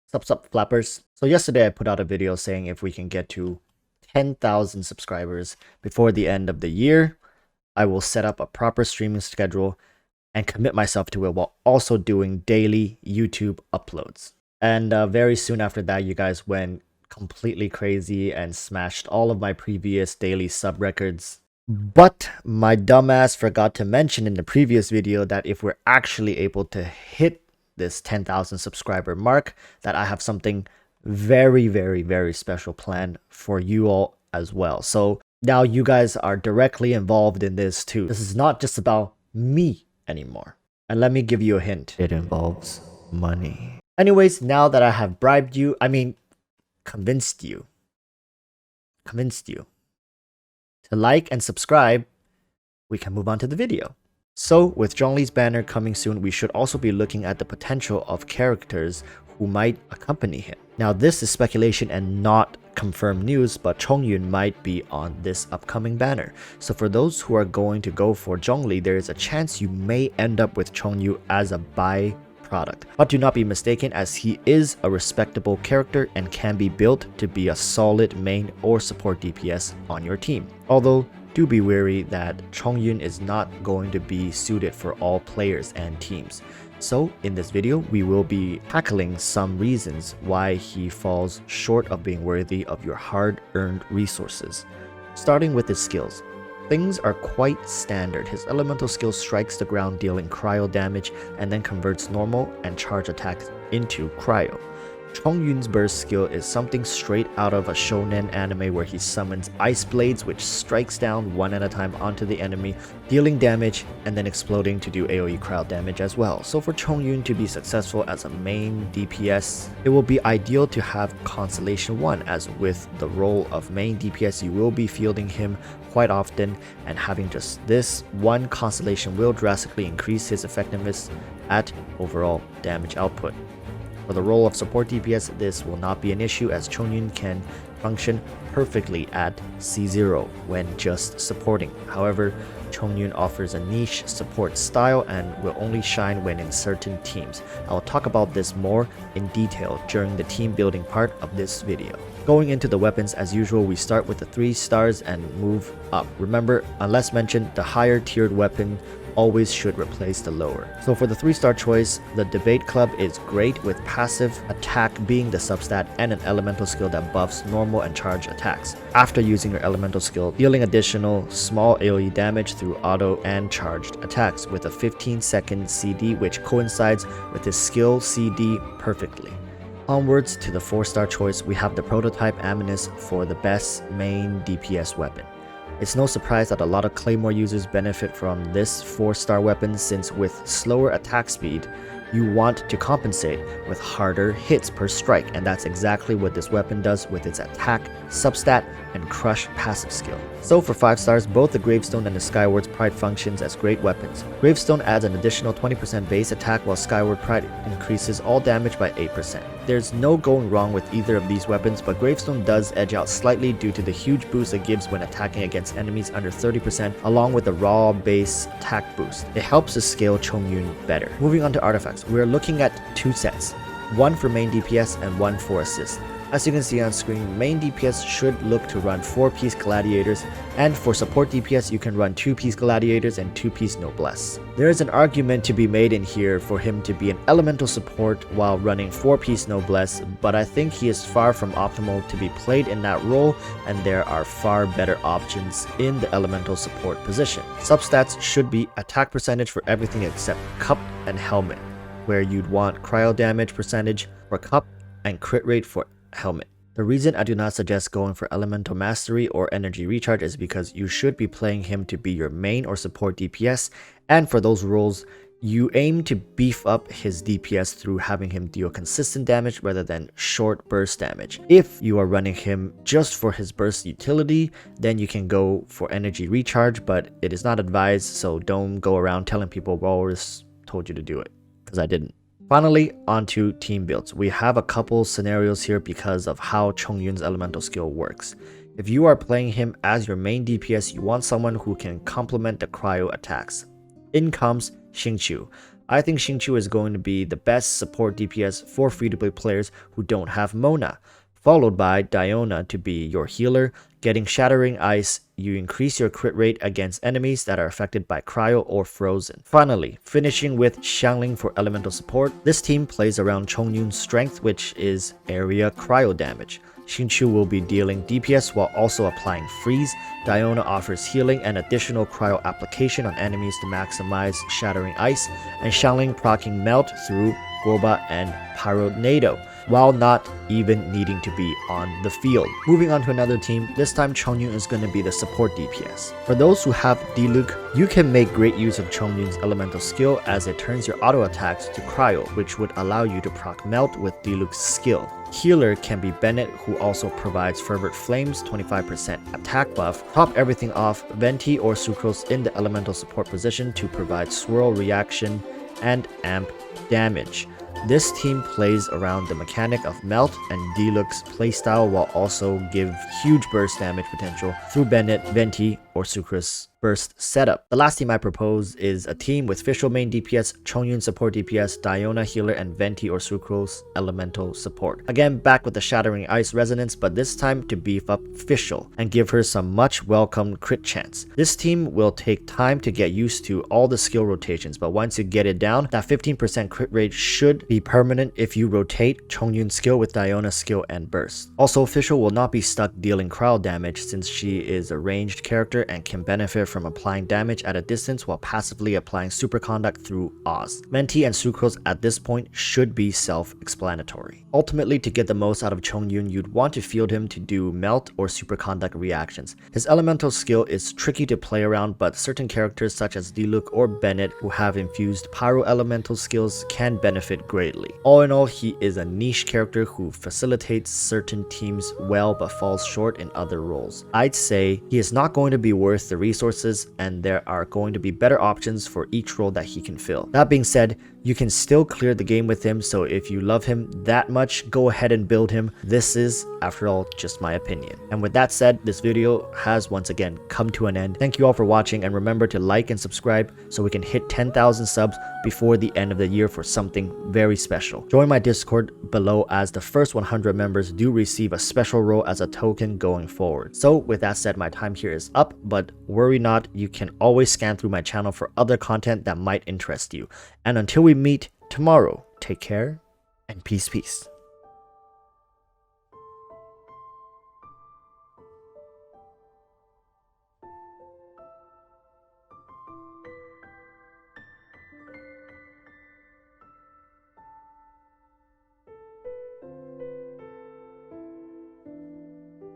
Sup flappers. So yesterday I put out a video saying if we can get to 10,000 subscribers before the end of the year, I will set up a proper streaming schedule and commit myself to it while also doing daily YouTube uploads. And very soon after that, you guys went completely crazy and smashed all of my previous daily sub records. But my dumbass forgot to mention in the previous video that if we're actually able to hit this 10,000 subscriber mark, that I have something very special planned for you all as well. So now you guys are directly involved in this too. This is not just about me anymore. And let me give you a hint. It involves money. Anyways, now that I have bribed you, convinced you to like and subscribe, we can move on to the video. So with ZHONGLI's banner coming soon, we should also be looking at the potential of characters who might accompany him. Now this is speculation and not confirmed news, but ChongYun might be on this upcoming banner. So for those who are going to go for ZHONGLI, there is a chance you may end up with ChongYun as a byproduct. But do not be mistaken, as he is a respectable character and can be built to be a solid main or support DPS on your team. Although, do be wary that ChongYun is not going to be suited for all players and teams. So in this video, we will be tackling some reasons why he falls short of being worthy of your hard-earned resources. Starting with his skills. Things are quite standard. His elemental skill strikes the ground dealing cryo damage and then converts normal and charge attacks into cryo. ChongYun's burst skill is something straight out of a shonen anime where he summons ice blades which strikes down one at a time onto the enemy, dealing damage and then exploding to do AoE crowd damage as well. So for ChongYun to be successful as a main DPS, it will be ideal to have Constellation 1, as with the role of main DPS you will be fielding him quite often, and having just this one constellation will drastically increase his effectiveness at overall damage output. For the role of support DPS, this will not be an issue as ChonYun can function perfectly at C0 when just supporting. However, ChonYun offers a niche support style and will only shine when in certain teams. I will talk about this more in detail during the team building part of this video. Going into the weapons, as usual, we start with the 3 stars and move up. Remember, unless mentioned, the higher tiered weapon always should replace the lower. So for the 3-star choice, the Debate Club is great with passive attack being the substat and an elemental skill that buffs normal and charge attacks. After using your elemental skill, dealing additional small AoE damage through auto and charged attacks with a 15-second CD which coincides with his skill CD perfectly. Onwards to the 4-star choice, we have the prototype Aminus for the best main DPS weapon. It's no surprise that a lot of Claymore users benefit from this 4-star weapon, since with slower attack speed, you want to compensate with harder hits per strike, and that's exactly what this weapon does with its attack, substat, and crush passive skill. So for 5 stars, both the Gravestone and the Skyward's Pride functions as great weapons. Gravestone adds an additional 20% base attack while Skyward Pride increases all damage by 8%. There's no going wrong with either of these weapons, but Gravestone does edge out slightly due to the huge boost it gives when attacking against enemies under 30% along with the raw base attack boost. It helps to scale ChongYun better. Moving on to artifacts, we're looking at 2 sets, one for main DPS and one for assist. As you can see on screen, main DPS should look to run 4-piece gladiators, and for support DPS you can run 2-piece gladiators and 2-piece noblesse. There is an argument to be made in here for him to be an elemental support while running 4-piece noblesse, but I think he is far from optimal to be played in that role, and there are far better options in the elemental support position. Substats should be attack percentage for everything except cup and helmet, where you'd want cryo damage percentage for cup and crit rate for helmet. The reason I do not suggest going for elemental mastery or energy recharge is because you should be playing him to be your main or support DPS, and for those roles you aim to beef up his DPS through having him deal consistent damage rather than short burst damage. If you are running him just for his burst utility, then you can go for energy recharge, but it is not advised, so don't go around telling people Walrus told you to do it, because I didn't. Finally, onto team builds. We have a couple scenarios here because of how ChongYun's elemental skill works. If you are playing him as your main DPS, you want someone who can complement the cryo attacks. In comes XINGQIU, I think XINGQIU is going to be the best support DPS for free-to-play players who don't have Mona, followed by DIONA to be your healer. Getting Shattering Ice, you increase your crit rate against enemies that are affected by cryo or frozen. Finally, finishing with XIANGLING for elemental support. This team plays around ChongYun's strength, which is area cryo damage. XINGQIU will be dealing DPS while also applying freeze. DIONA offers healing and additional cryo application on enemies to maximize Shattering Ice, and XIANGLING proccing melt through Gorba and Pyronado, while not even needing to be on the field. Moving on to another team, this time ChongYun is going to be the support DPS. For those who have Diluc, you can make great use of ChongYun's elemental skill as it turns your auto attacks to cryo, which would allow you to proc melt with Diluc's skill. Healer can be BENNETT, who also provides Fervent Flames 25% attack buff. Top everything off, Venti or Sucrose in the elemental support position to provide swirl reaction and amp damage. This team plays around the mechanic of Melt and Diluc's playstyle while also give huge burst damage potential through BENNETT, Venti, or Sucrose burst setup. The last team I propose is a team with FISCHL main DPS, ChongYun support DPS, DIONA healer, and Venti or Sucrose elemental support. Again, back with the Shattering Ice resonance, but this time to beef up FISCHL and give her some much welcomed crit chance. This team will take time to get used to all the skill rotations, but once you get it down, that 15% crit rate should be permanent if you rotate ChongYun skill with DIONA skill and burst. Also, FISCHL will not be stuck dealing cryo damage since she is a ranged character and can benefit from applying damage at a distance while passively applying superconduct through Oz. Venti and Sucrose at this point should be self-explanatory. Ultimately, to get the most out of ChongYun, you'd want to field him to do melt or superconduct reactions. His elemental skill is tricky to play around, but certain characters such as Diluc or BENNETT who have infused pyro elemental skills can benefit greatly. All in all, he is a niche character who facilitates certain teams well but falls short in other roles. I'd say he is not going to be worth the resources, and there are going to be better options for each role that he can fill. That being said, you can still clear the game with him, so if you love him that much, go ahead and build him. This is, after all, just my opinion. And with that said, this video has once again come to an end. Thank you all for watching, and remember to like and subscribe so we can hit 10,000 subs before the end of the year for something very special. Join my Discord below, as the first 100 members do receive a special role as a token going forward. So with that said, my time here is up, but worry not, you can always scan through my channel for other content that might interest you. And until we meet tomorrow, take care and peace.